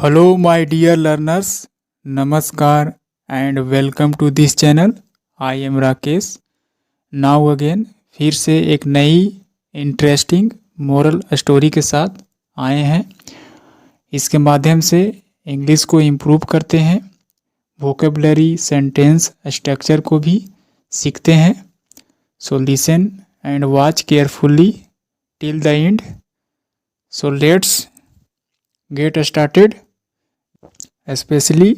Hello, my dear learners. Namaskar and welcome to this channel. I am Rakesh. Now again फिर से एक नई interesting moral story के साथ आए हैं। इसके माध्यम से इंग्लिश को इम्प्रूव करते हैं, वोकेबलरी सेंटेंस स्ट्रक्चर को भी सीखते हैं। So listen and watch carefully till the end. So let's get started. Specially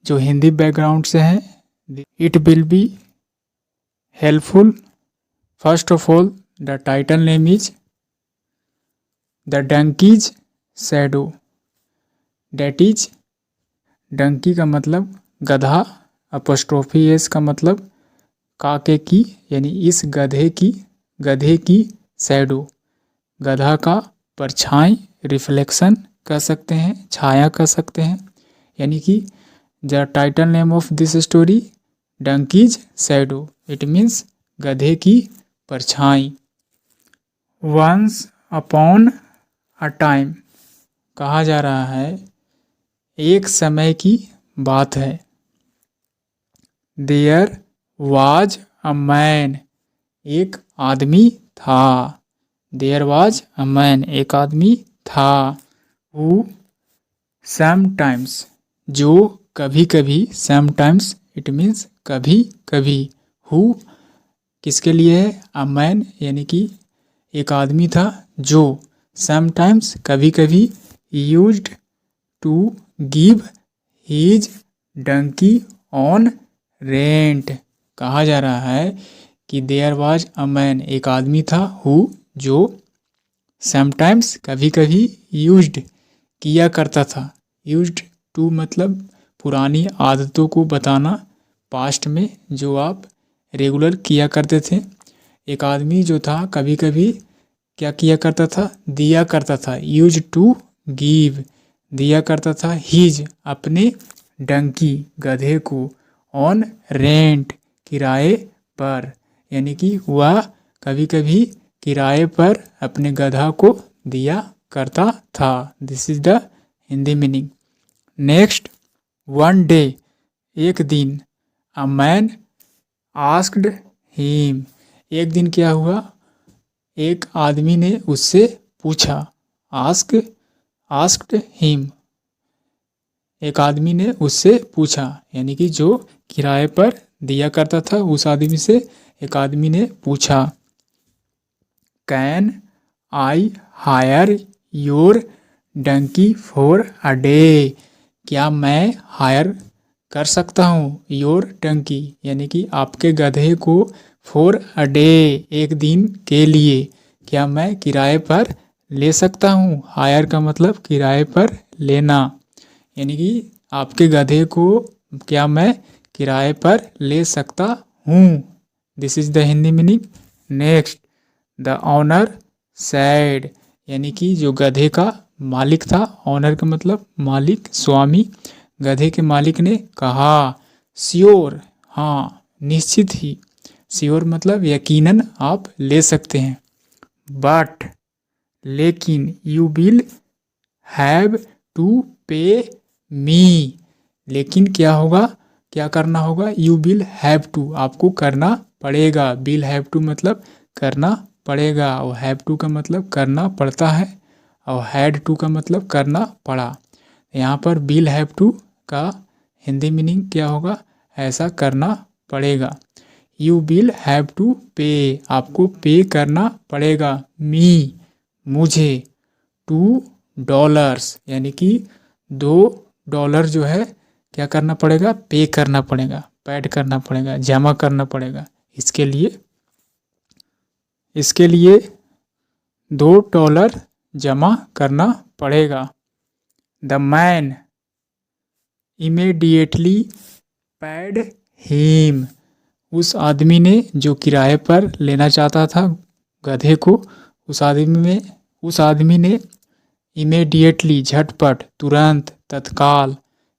जो हिंदी बैकग्राउंड से हैं, it will be helpful. First of all the title name is the donkey's shadow. That is, donkey का मतलब गधा, apostrophe S का मतलब काके की, यानी इस गधे की शैडो, गधा का परछाई, रिफ्लेक्शन कह सकते हैं, छाया कह सकते हैं। यानी कि the title name of this story donkeys shadow, it means गधे की परछाई। वंस अपॉन अ टाइम कहा जा रहा है, एक समय की बात है। देयर वाज अ मैन, एक आदमी था। देयर वाज अ मैन, एक आदमी था। हु समटाइम्स, जो कभी कभी, समटाइम्स इट मीन्स कभी कभी। हु किसके लिए है, अ मैन यानी कि एक आदमी था जो समटाइम्स कभी कभी used to give his donkey on rent. कहा जा रहा है कि देयर वाज अ मैन, एक आदमी था, हु जो समटाइम्स कभी कभी यूज्ड किया करता था। यूज्ड टू मतलब पुरानी आदतों को बताना, पास्ट में जो आप रेगुलर किया करते थे। एक आदमी जो था कभी कभी क्या किया करता था, दिया करता था। यूज टू गिव, दिया करता था। हीज अपने डंकी गधे को, ऑन रेंट किराए पर, यानी कि वह कभी कभी किराए पर अपने गधा को दिया करता था। This is the Hindi meaning. Next, one day एक दिन, अ मैन आस्क्ड हिम, एक दिन क्या हुआ, एक आदमी ने उससे पूछा। आस्क्ड हिम, एक आदमी ने उससे पूछा, यानी कि जो किराए पर दिया करता था उस आदमी से एक आदमी ने पूछा। Can I hire your donkey for a day, क्या मैं हायर कर सकता हूँ योर डंकी, यानी कि आपके गधे को, फॉर अ डे एक दिन के लिए, क्या मैं किराए पर ले सकता हूँ। हायर का मतलब किराए पर लेना, यानी कि आपके गधे को क्या मैं किराए पर ले सकता हूँ। This is the Hindi meaning. Next, the owner said, यानी कि जो गधे का मालिक था, ऑनर का मतलब मालिक, स्वामी, गधे के मालिक ने कहा। श्योर, हाँ निश्चित ही, श्योर मतलब यकीनन आप ले सकते हैं। बट लेकिन, यू विल हैव टू पे मी, लेकिन क्या होगा, क्या करना होगा, यू विल हैव टू आपको करना पड़ेगा। विल हैव टू मतलब करना पड़ेगा, और हैव टू का मतलब करना पड़ता है, और हैड टू का मतलब करना पड़ा। यहाँ पर विल हैव टू का हिंदी मीनिंग क्या होगा, ऐसा करना पड़ेगा। यू विल हैव टू पे, आपको पे करना पड़ेगा। मी मुझे, $2 यानी कि $2 जो है क्या करना पड़ेगा, पे करना पड़ेगा, पैड करना पड़ेगा, जमा करना पड़ेगा। इसके लिए $2 जमा करना पड़ेगा। The man immediately pad him, उस आदमी ने जो किराए पर लेना चाहता था गधे को, उस आदमी ने इमीडिएटली झटपट, तुरंत, तत्काल,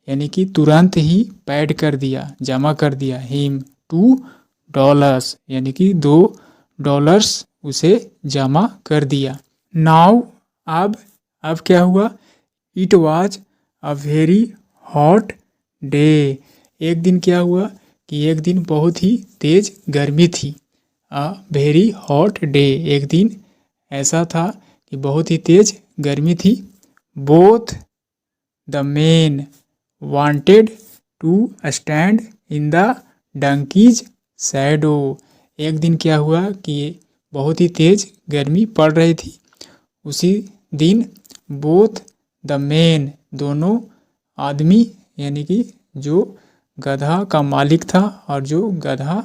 यानी कि तुरंत ही पैड कर दिया, जमा कर दिया, हिम $2 यानी कि $2 उसे जमा कर दिया। नाउ अब क्या हुआ, it was a very hot day. एक दिन क्या हुआ कि एक दिन बहुत ही तेज गर्मी थी। अ वेरी हॉट डे, एक दिन ऐसा था कि बहुत ही तेज गर्मी थी। Both the men wanted to stand in the donkey's shadow. एक दिन क्या हुआ कि बहुत ही तेज गर्मी पड़ रही थी। उसी दिन बोथ द मेन, दोनों आदमी यानी कि जो गधा का मालिक था और जो गधा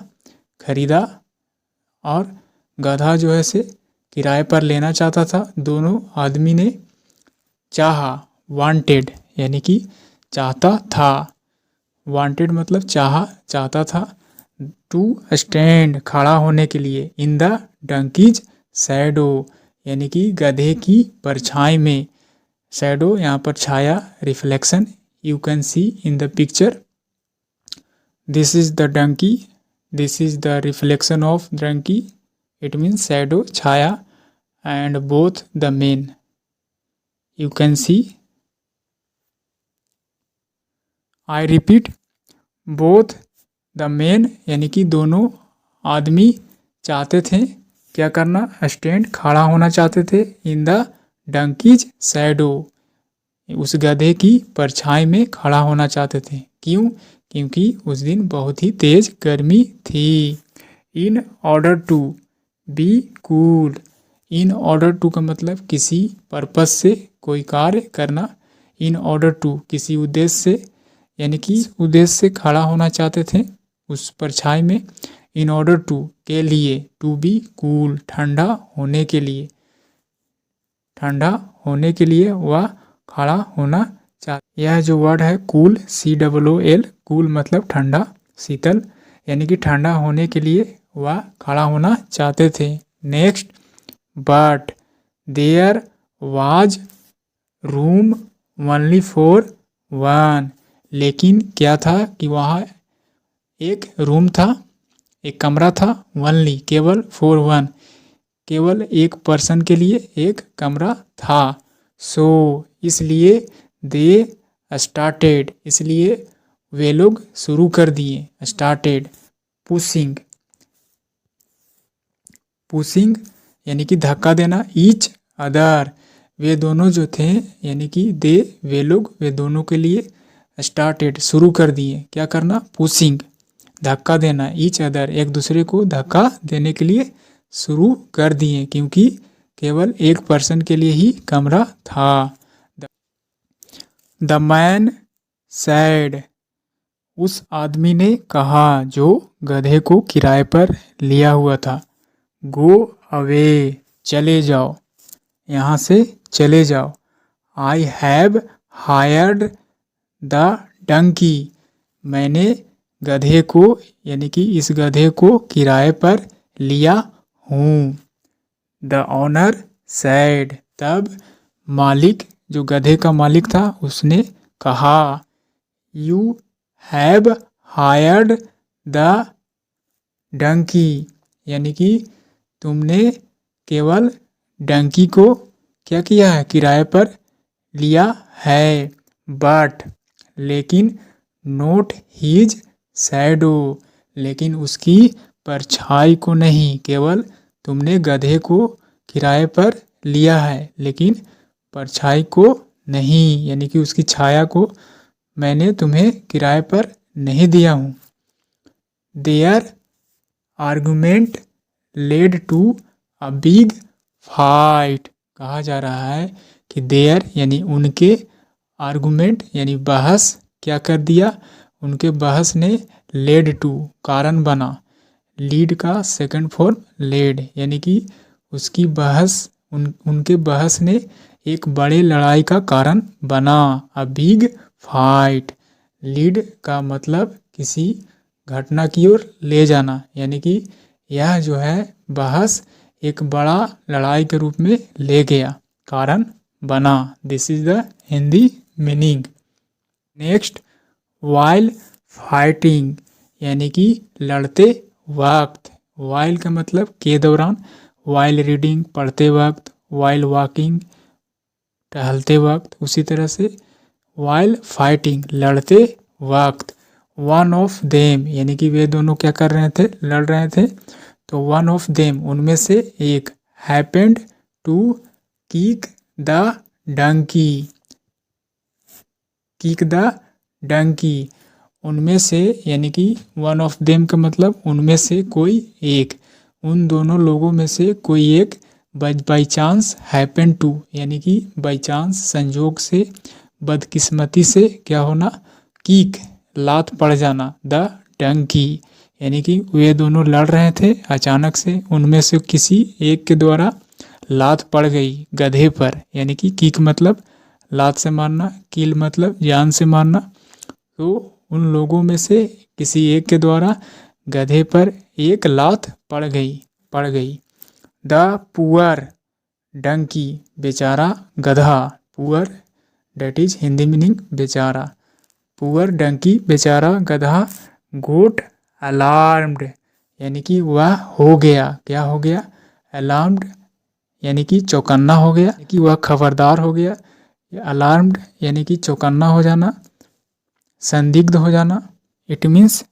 खरीदा और गधा जो है से किराए पर लेना चाहता था, दोनों आदमी ने चाहा, वांटेड यानी कि चाहता था, वांटेड मतलब चाहता था, टू स्टैंड खड़ा होने के लिए, इन द डंकीज शैडो यानी कि गधे की परछाई में। शैडो यहाँ पर छाया, reflection, you can see in the picture. This is the donkey, this is the reflection of donkey, it means shadow छाया, and both the main you can see. I repeat, both the main यानी कि दोनों आदमी चाहते थे क्या करना, stand खड़ा होना चाहते थे, इन द डंकीज शैडो उस गधे की परछाई में खड़ा होना चाहते थे। क्यों? क्योंकि उस दिन बहुत ही तेज गर्मी थी। In order to be cool, in order to का मतलब किसी पर्पस से कोई कार्य करना, इन ऑर्डर टू किसी उद्देश्य से, यानी कि उद्देश्य से खड़ा होना चाहते थे उस परछाई में। इन ऑर्डर टू के लिए, टू बी कूल ठंडा होने के लिए, ठंडा होने के लिए वह खड़ा होना चाहते। यह जो वर्ड है कूल, COOL, कूल मतलब ठंडा, शीतल, यानी कि ठंडा होने के लिए वह खड़ा होना चाहते थे। Next, but there was room only for one, लेकिन क्या था कि वहाँ एक रूम था, एक कमरा था, ओनली केवल, फॉर वन केवल एक पर्सन के लिए एक कमरा था। सो इसलिए, दे स्टार्टेड इसलिए वे लोग शुरू कर दिए, स्टार्टेड पुशिंग, पुशिंग यानी कि धक्का देना, ईच अदर वे दोनों जो थे यानी कि दे वे लोग, वे दोनों के लिए स्टार्टेड शुरू कर दिए, क्या करना, पुशिंग धक्का देना, ईच अदर एक दूसरे को धक्का देने के लिए शुरू कर दिए, क्योंकि केवल एक पर्सन के लिए ही कमरा था। द मैन सैड, उस आदमी ने कहा जो गधे को किराए पर लिया हुआ था। गो अवे, चले जाओ, यहाँ से चले जाओ। I have hired the donkey, मैंने गधे को यानी कि इस गधे को किराए पर लिया हूँ। द ऑनर सैड, तब मालिक जो गधे का मालिक था उसने कहा। You have hired the donkey, यानी कि तुमने केवल डंकी को क्या किया है, किराए पर लिया है। बट लेकिन, नोट हीज शैडो, लेकिन उसकी परछाई को नहीं, केवल तुमने गधे को किराए पर लिया है लेकिन परछाई को नहीं, यानी कि उसकी छाया को मैंने तुम्हें किराए पर नहीं दिया हूँ। There argument led to a big fight, कहा जा रहा है कि देयर यानी उनके, आर्गुमेंट यानी बहस क्या कर दिया, उनके बहस ने लेड टू कारण बना, लीड का सेकंड फॉर्म लेड, यानी कि उसकी बहस, उनके बहस ने एक बड़े लड़ाई का कारण बना। अ बिग फाइट, लीड का मतलब किसी घटना की ओर ले जाना, यानी कि यह जो है बहस एक बड़ा लड़ाई के रूप में ले गया, कारण बना। This is the Hindi meaning. Next, while fighting यानी कि लड़ते वक्त, वाइल का मतलब के दौरान, वाइल रीडिंग पढ़ते वक्त, वाइल वॉकिंग टहलते वक्त, उसी तरह से वाइल फाइटिंग लड़ते वक्त, वन ऑफ देम यानी कि वे दोनों क्या कर रहे थे, लड़ रहे थे, तो वन ऑफ देम उनमें से एक, happened to kick the donkey, kick the donkey उनमें से यानी कि वन ऑफ देम का मतलब उनमें से कोई एक, उन दोनों लोगों में से कोई एक बाई चांस हैपन टू यानी कि बाई चांस संजोग से, बदकिस्मती से क्या होना, कीक लात पड़ जाना, द डंकी यानी कि वे दोनों लड़ रहे थे, अचानक से उनमें से किसी एक के द्वारा लात पड़ गई गधे पर, यानी कि कीक मतलब लात से मारना, कील मतलब जान से मारना, तो उन लोगों में से किसी एक के द्वारा गधे पर एक लात पड़ गई। द पुअर डंकी बेचारा गधा, poor that is Hindi meaning बेचारा, पुअर डंकी बेचारा गधा, गोट अलार्म्ड यानी कि वह हो गया, क्या हो गया, अलार्म्ड यानी कि चौकन्ना हो गया, कि वह खबरदार हो गया, अलार्म्ड यानी कि चौकन्ना हो जाना, संदिग्ध हो जाना, इट मीन्स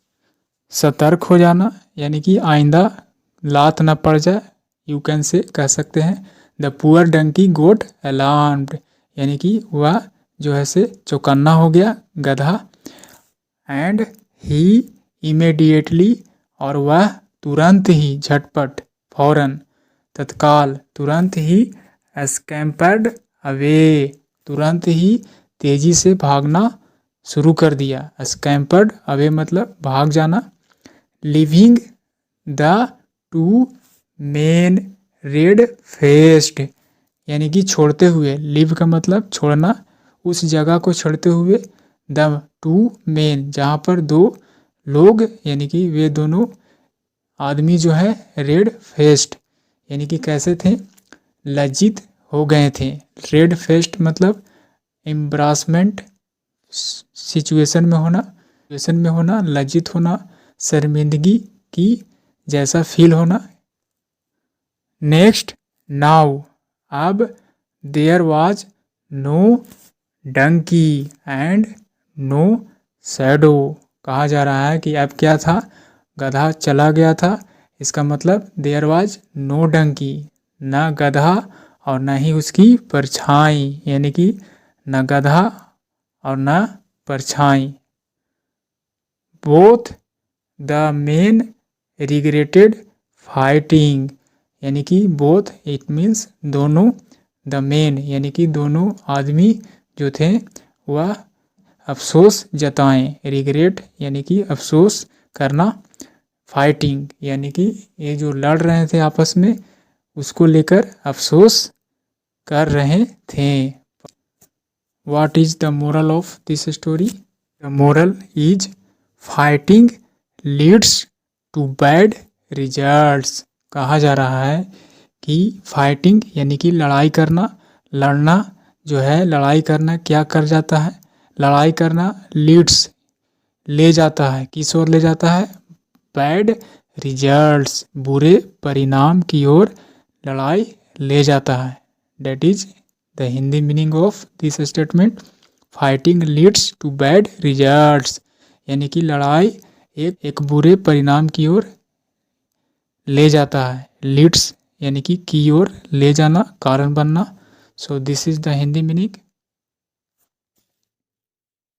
सतर्क हो जाना, यानी कि आइंदा लात न पड़ जाए, यू कैन से कह सकते हैं। The poor donkey got alarmed यानी कि वह जो है से चौकन्ना हो गया गधा, एंड ही इमीडिएटली और वह तुरंत ही, झटपट, फौरन, तत्काल, तुरंत ही, स्कैम्पर्ड अवे तुरंत ही तेजी से भागना शुरू कर दिया, स्कैम्पर्ड अवे मतलब भाग जाना, living the two main red faced यानी कि छोड़ते हुए, लिव का मतलब छोड़ना, उस जगह को छोड़ते हुए, द टू मेन जहाँ पर दो लोग यानी कि वे दोनों आदमी जो है, रेड फेस्ट यानी कि कैसे थे, लज्जित हो गए थे, रेड फेस्ट मतलब एम्ब्रासमेंट सिचुएशन में होना, लज्जित होना, शर्मिंदगी की जैसा फील होना। नेक्स्ट, नाउ अब, there was no donkey and no shadow, कहा जा रहा है कि अब क्या था, गधा चला गया था, इसका मतलब देयर वाज नो डंकी, न गधा और न ही उसकी परछाई, यानी कि न गधा और न परछाई। Both the main regretted fighting यानी कि बोथ इट मीन्स दोनों, द मेन यानी कि दोनों आदमी जो थे वह अफसोस जताएं, रिग्रेट यानी कि अफसोस करना, फाइटिंग यानी कि ये जो लड़ रहे थे आपस में उसको लेकर अफसोस कर रहे थे। What is the moral of this story? The moral is fighting leads to bad results। कहा जा रहा है कि फाइटिंग यानी कि लड़ाई करना, लड़ना जो है, लड़ाई करना क्या कर जाता है, लड़ाई करना लीड्स ले जाता है, किस ओर ले जाता है, बैड रिजल्ट्स बुरे परिणाम की ओर लड़ाई ले जाता है। That is the Hindi meaning of this statement, fighting leads to bad results यानी कि लड़ाई एक बुरे परिणाम की ओर ले जाता है, लीड्स यानी कि की ओर ले जाना, कारण बनना। So this is the Hindi meaning.